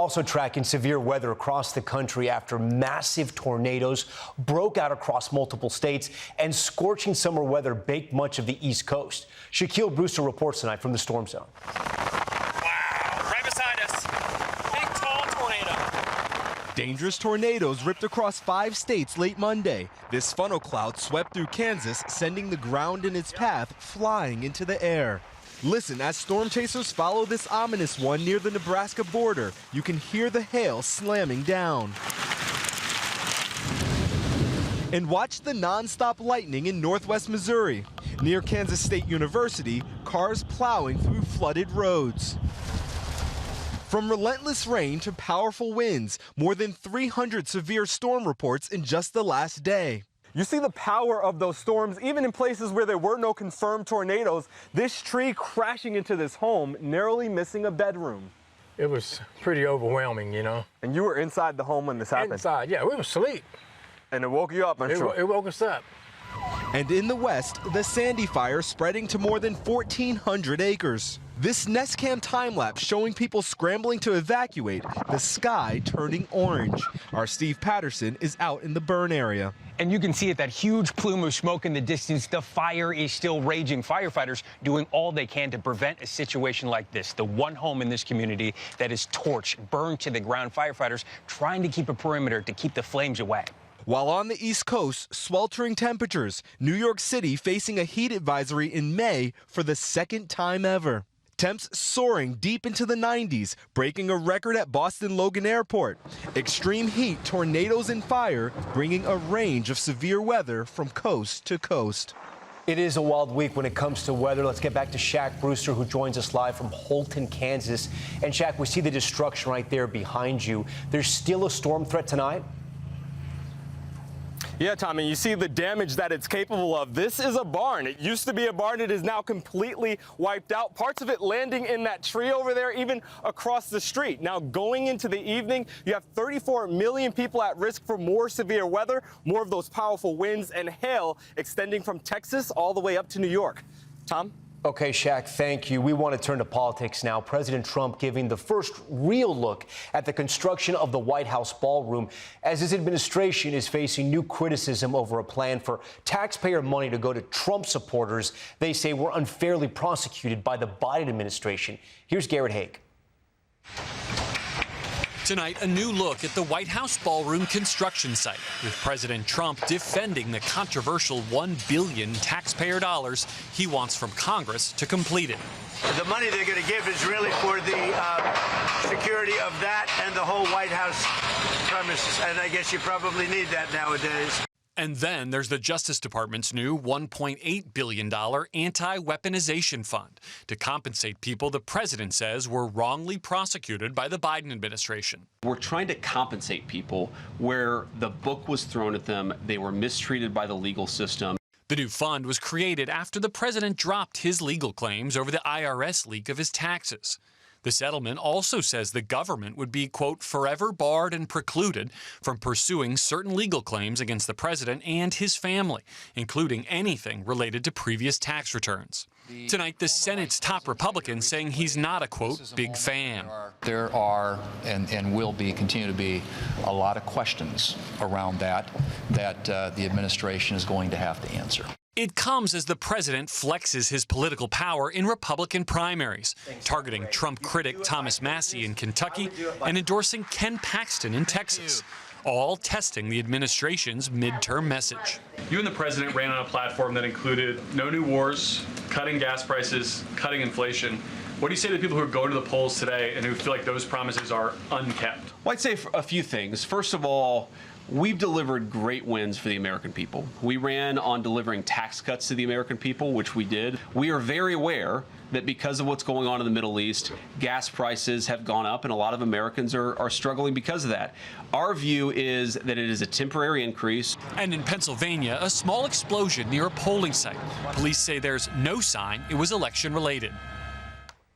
also tracking severe weather across the country after massive tornadoes broke out across multiple states and scorching summer weather baked much of the East Coast. Shaquille Brewster reports tonight from the storm zone. Wow, right beside us. Big, tall tornado. Dangerous tornadoes ripped across 5 states late Monday. This funnel cloud swept through Kansas, sending the ground in its path flying into the air. Listen as storm chasers follow this ominous one near the Nebraska border. You can hear the hail slamming down. And watch the nonstop lightning in northwest Missouri. Near Kansas State University, cars plowing through flooded roads. From relentless rain to powerful winds, more than 300 severe storm reports in just the last day. You see the power of those storms, even in places where there were no confirmed tornadoes. This tree crashing into this home, narrowly missing a bedroom. It was pretty overwhelming, you know. And you were inside the home when this happened? Inside, yeah, we were asleep. And it woke you up, I'm sure. It woke us up. And in the west, the Sandy fire spreading to more than 1,400 acres. This Nest Cam time-lapse showing people scrambling to evacuate, the sky turning orange. Our Steve Patterson is out in the burn area. And you can see it, that huge plume of smoke in the distance. The fire is still raging. Firefighters doing all they can to prevent a situation like this. The one home in this community that is torched, burned to the ground. Firefighters trying to keep a perimeter to keep the flames away. While on the East Coast, sweltering temperatures. New York City facing a heat advisory in May for the second time ever. Temps soaring deep into the 90s, breaking a record at Boston Logan Airport. Extreme heat, tornadoes, and fire bringing a range of severe weather from coast to coast. It is a wild week when it comes to weather. Let's get back to Shaq Brewster, who joins us live from Holton, Kansas. And Shaq, we see the destruction right there behind you. There's still a storm threat tonight? Yeah, Tommy, you see the damage that it's capable of. This is a barn. It used to be a barn. It is now completely wiped out. Parts of it landing in that tree over there, even across the street. Now, going into the evening, you have 34 million people at risk for more severe weather, more of those powerful winds and hail extending from Texas all the way up to New York. Tom? Okay, Shaq, thank you. We want to turn to politics now. President Trump giving the first real look at the construction of the White House ballroom as his administration is facing new criticism over a plan for taxpayer money to go to Trump supporters they say were unfairly prosecuted by the Biden administration. Here's Garrett Haig. Tonight, a new look at the White House ballroom construction site, with President Trump defending the controversial $1 billion taxpayer dollars he wants from Congress to complete it. The money they're going to give is really for the security of that and the whole White House premises, and I guess you probably need that nowadays. And then there's the Justice Department's new $1.8 billion anti-weaponization fund to compensate people the president says were wrongly prosecuted by the Biden administration. We're trying to compensate people where the book was thrown at them, they were mistreated by the legal system. The new fund was created after the president dropped his legal claims over the IRS leak of his taxes. The settlement also says the government would be, quote, forever barred and precluded from pursuing certain legal claims against the president and his family, including anything related to previous tax returns. Tonight, the Senate's top Republican saying he's not a, quote, big fan. There are and will be, continue to be, a lot of questions around that the administration is going to have to answer. It comes as the president flexes his political power in Republican primaries, targeting Trump critic Thomas Massie in Kentucky and endorsing Ken Paxton in Texas, all testing the administration's midterm message. You and the president ran on a platform that included no new wars, cutting gas prices, cutting inflation. What do you say to people who are going to the polls today and who feel like those promises are unkept? Well, I'd say a few things. First of all, we've delivered great wins for the American people. We ran on delivering tax cuts to the American people, which we did. We are very aware that because of what's going on in the Middle East, gas prices have gone up, and a lot of Americans are struggling because of that. Our view is that it is a temporary increase. And in Pennsylvania, a small explosion near a polling site. Police say there's no sign it was election-related.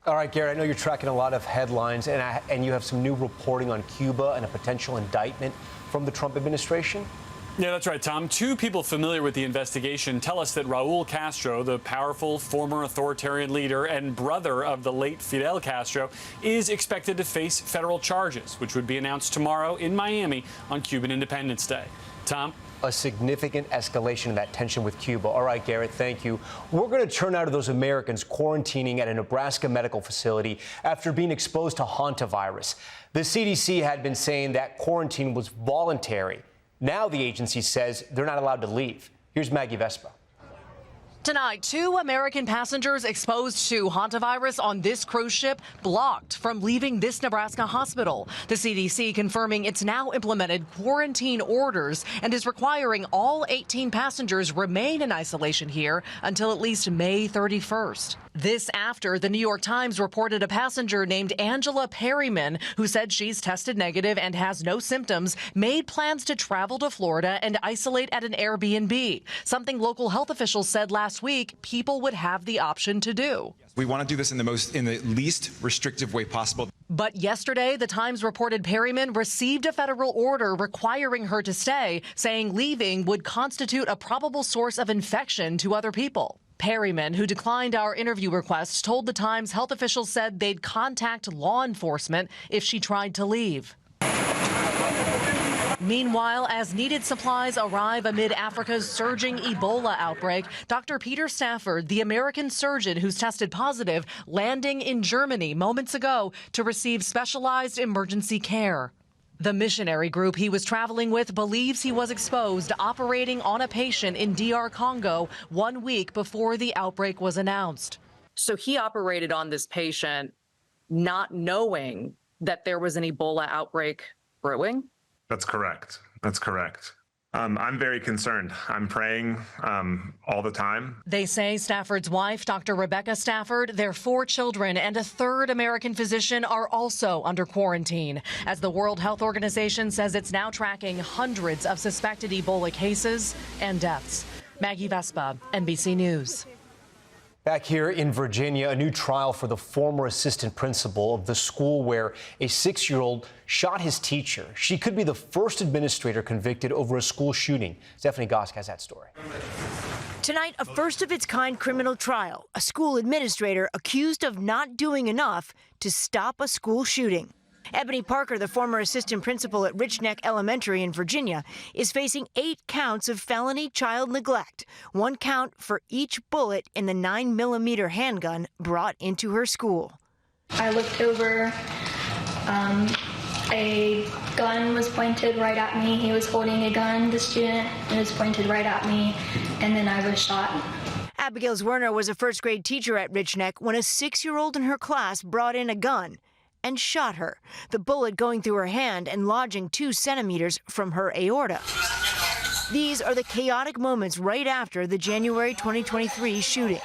All right, Garrett, I know you're tracking a lot of headlines, and you have some new reporting on Cuba and a potential indictment from the Trump administration. Yeah, that's right, Tom. Two people familiar with the investigation tell us that Raul Castro, the powerful former authoritarian leader and brother of the late Fidel Castro, is expected to face federal charges, which would be announced tomorrow in Miami on Cuban Independence Day. Tom? A significant escalation of that tension with Cuba. All right, Garrett, thank you. We're going to turn out to those Americans quarantining at a Nebraska medical facility after being exposed to hantavirus. The CDC had been saying that quarantine was voluntary. Now the agency says they're not allowed to leave. Here's Maggie Vespa. Tonight, 2 American passengers exposed to hantavirus on this cruise ship blocked from leaving this Nebraska hospital. The CDC confirming it's now implemented quarantine orders and is requiring all 18 passengers remain in isolation here until at least May 31st. This after the New York Times reported a passenger named Angela Perryman, who said she's tested negative and has no symptoms, made plans to travel to Florida and isolate at an Airbnb, something local health officials said last week people would have the option to do. We want to do this in the least restrictive way possible. But yesterday, the Times reported Perryman received a federal order requiring her to stay, saying leaving would constitute a probable source of infection to other people. Perryman, who declined our interview requests, told the Times health officials said they'd contact law enforcement if she tried to leave. Meanwhile, as needed supplies arrive amid Africa's surging Ebola outbreak, Dr. Peter Stafford, the American surgeon who's tested positive, landing in Germany moments ago to receive specialized emergency care. The missionary group he was traveling with believes he was exposed operating on a patient in DR Congo 1 week before the outbreak was announced. So he operated on this patient not knowing that there was an Ebola outbreak brewing? That's correct. That's correct. I'm very concerned. I'm praying all the time. They say Stafford's wife, Dr. Rebecca Stafford, their 4 children, and a 3rd American physician are also under quarantine, as the World Health Organization says it's now tracking hundreds of suspected Ebola cases and deaths. Maggie Vespa, NBC News. Back here in Virginia, a new trial for the former assistant principal of the school where a 6-year-old shot his teacher. She could be the first administrator convicted over a school shooting. Stephanie Gosk has that story. Tonight, a first-of-its-kind criminal trial. A school administrator accused of not doing enough to stop a school shooting. Ebony Parker, the former assistant principal at Rich Neck Elementary in Virginia, is facing 8 counts of felony child neglect, 1 count for each bullet in the 9mm handgun brought into her school. I looked over, a gun was pointed right at me. He was holding a gun, the student, and it was pointed right at me, and then I was shot. Abigail Zwerner was a first-grade teacher at Rich Neck when a 6-year-old in her class brought in a gun and shot her, the bullet going through her hand and lodging 2 centimeters from her aorta. These are the chaotic moments right after the January 2023 shooting.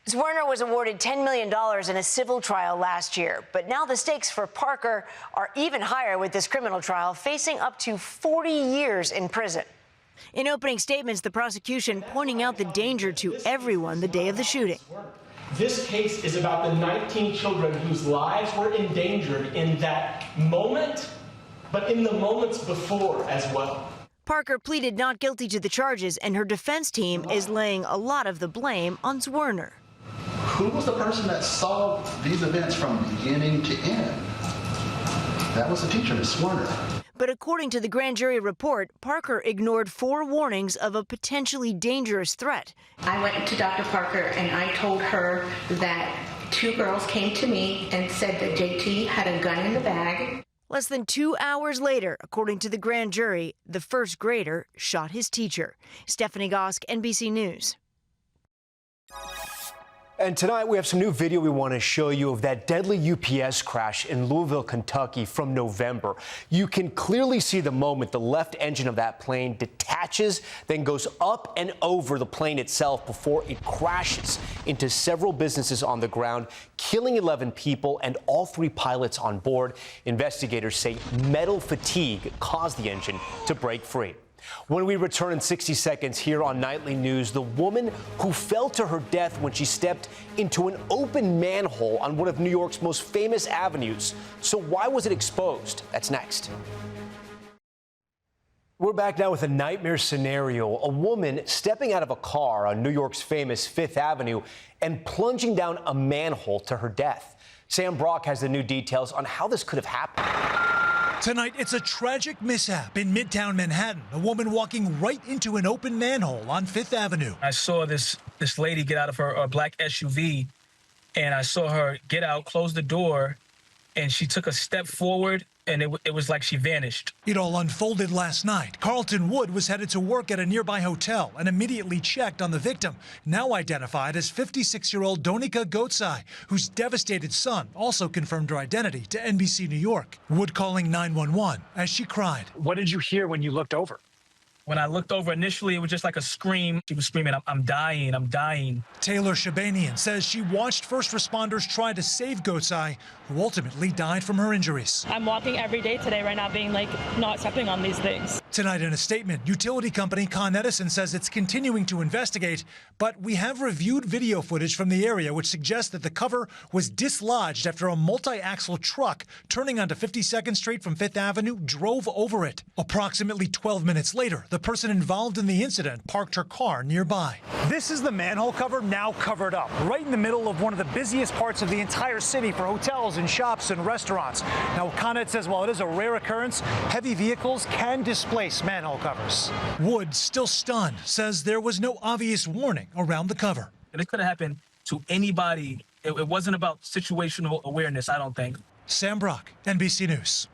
Zwerner was awarded $10 million in a civil trial last year, but now the stakes for Parker are even higher with this criminal trial, facing up to 40 years in prison. In opening statements, the prosecution pointing out the danger to everyone the day of the shooting. This case is about the 19 children whose lives were endangered in that moment, but in the moments before as well. Parker pleaded not guilty to the charges, and her defense team is laying a lot of the blame on Zwerner. Who was the person that saw these events from beginning to end? That was the teacher, Ms. Zwerner. But according to the grand jury report, Parker ignored 4 warnings of a potentially dangerous threat. I went to Dr. Parker and I told her that 2 girls came to me and said that JT had a gun in the bag. Less than 2 hours later, according to the grand jury, the first grader shot his teacher. Stephanie Gosk, NBC News. And tonight we have some new video we want to show you of that deadly UPS crash in Louisville, Kentucky from November. You can clearly see the moment the left engine of that plane detaches, then goes up and over the plane itself before it crashes into several businesses on the ground, killing 11 people and all 3 pilots on board. Investigators say metal fatigue caused the engine to break free. When we return in 60 seconds here on Nightly News, the woman who fell to her death when she stepped into an open manhole on one of New York's most famous avenues. So why was it exposed? That's next. We're back now with a nightmare scenario. A woman stepping out of a car on New York's famous Fifth Avenue and plunging down a manhole to her death. Sam Brock has the new details on how this could have happened. Tonight, it's a tragic mishap in Midtown Manhattan. A woman walking right into an open manhole on Fifth Avenue. I saw this lady get out of her black SUV, and I saw her get out, close the door, and she took a step forward, and it was like she vanished. It all unfolded last night. Carlton Wood was headed to work at a nearby hotel and immediately checked on the victim, now identified as 56-year-old Donika Gotsai, whose devastated son also confirmed her identity to NBC New York. Wood calling 911 as she cried. What did you hear when you looked over? When I looked over initially, it was just like a scream. She was screaming, I'm dying, I'm dying. Taylor Shabanian says she watched first responders try to save Gotsai, who ultimately died from her injuries. I'm walking every day today right now being like not stepping on these things. Tonight in a statement, utility company Con Edison says it's continuing to investigate, but we have reviewed video footage from the area which suggests that the cover was dislodged after a multi-axle truck turning onto 52nd Street from Fifth Avenue drove over it. Approximately 12 minutes later, the person involved in the incident parked her car nearby. This is the manhole cover now covered up, right in the middle of one of the busiest parts of the entire city for hotels and shops and restaurants. Now, Con Ed says while it is a rare occurrence, heavy vehicles can displace manhole covers. Wood, still stunned, says there was no obvious warning around the cover. It could have happened to anybody. It wasn't about situational awareness, I don't think. Sam Brock, NBC News.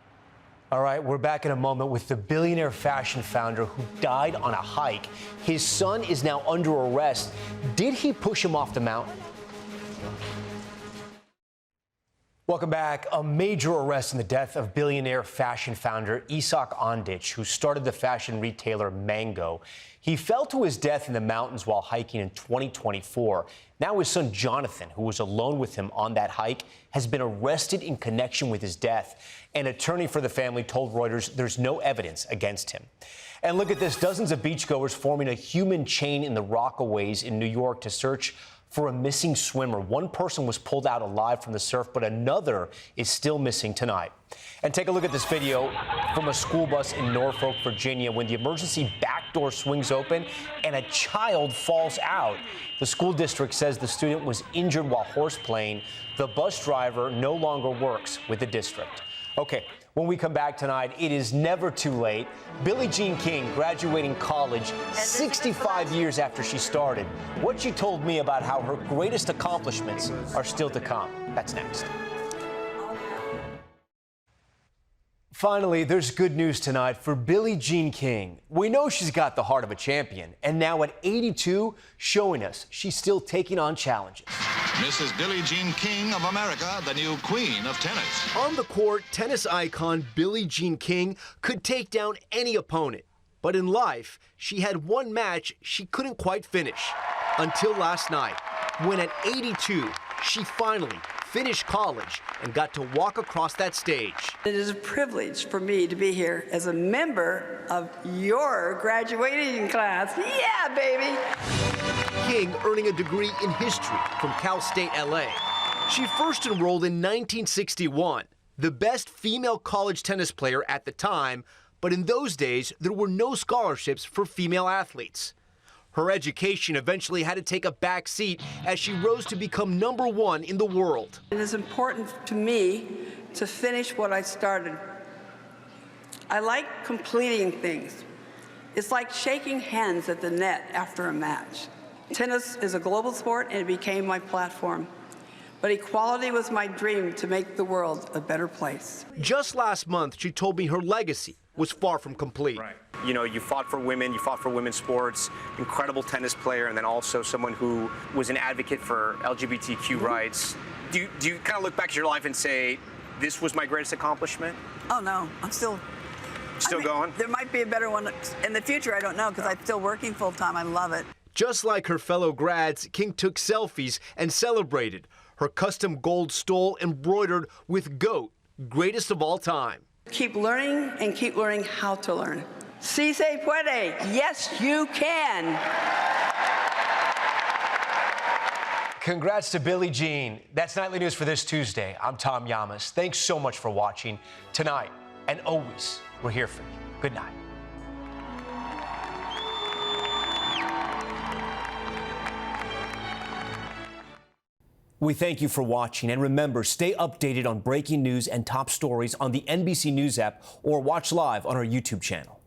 All right, we're back in a moment with the billionaire fashion founder who died on a hike. His son is now under arrest. Did he push him off the mountain? Welcome back. A major arrest in the death of billionaire fashion founder Isak Andich, who started the fashion retailer Mango. He fell to his death in the mountains while hiking in 2024. Now his son Jonathan, who was alone with him on that hike, has been arrested in connection with his death. An attorney for the family told Reuters there's no evidence against him. And look at this. Dozens of beachgoers forming a human chain in the Rockaways in New York to search for a missing swimmer. One person was pulled out alive from the surf, but another is still missing tonight. And take a look at this video from a school bus in Norfolk, Virginia, when the emergency back door swings open and a child falls out. The school district says the student was injured while horseplaying. The bus driver no longer works with the district. Okay, when we come back tonight, it is never too late. Billie Jean King graduating college 65 years after she started. What she told me about how her greatest accomplishments are still to come. That's next. Finally, there's good news tonight for Billie Jean King. We know she's got the heart of a champion, and now at 82, showing us she's still taking on challenges. Mrs. Billie Jean King of America, the new queen of tennis. On the court, tennis icon Billie Jean King could take down any opponent. But in life, she had one match she couldn't quite finish. Until last night, when at 82, she finally finished college and got to walk across that stage. It is a privilege for me to be here as a member of your graduating class. Yeah, baby! King earning a degree in history from Cal State LA. She first enrolled in 1961, the best female college tennis player at the time, but in those days, there were no scholarships for female athletes. Her education eventually had to take a back seat as she rose to become #1 in the world. It is important to me to finish what I started. I like completing things. It's like shaking hands at the net after a match. Tennis is a global sport and it became my platform. But equality was my dream to make the world a better place. Just last month, she told me her legacy was far from complete. Right. You know, you fought for women, you fought for women's sports, incredible tennis player, and then also someone who was an advocate for LGBTQ rights. Do you kind of look back at your life and say, this was my greatest accomplishment? Oh, no, I'm still going? There might be a better one in the future, I don't know, because I'm still working full time. I love it. Just like her fellow grads, King took selfies and celebrated her custom gold stole embroidered with GOAT, greatest of all time. Keep learning and keep learning how to learn. Si se puede. Yes, you can. Congrats to Billie Jean. That's Nightly News for this Tuesday. I'm Tom Llamas. Thanks so much for watching. Tonight and always, we're here for you. Good night. We thank you for watching, and remember, stay updated on breaking news and top stories on the NBC News app or watch live on our YouTube channel.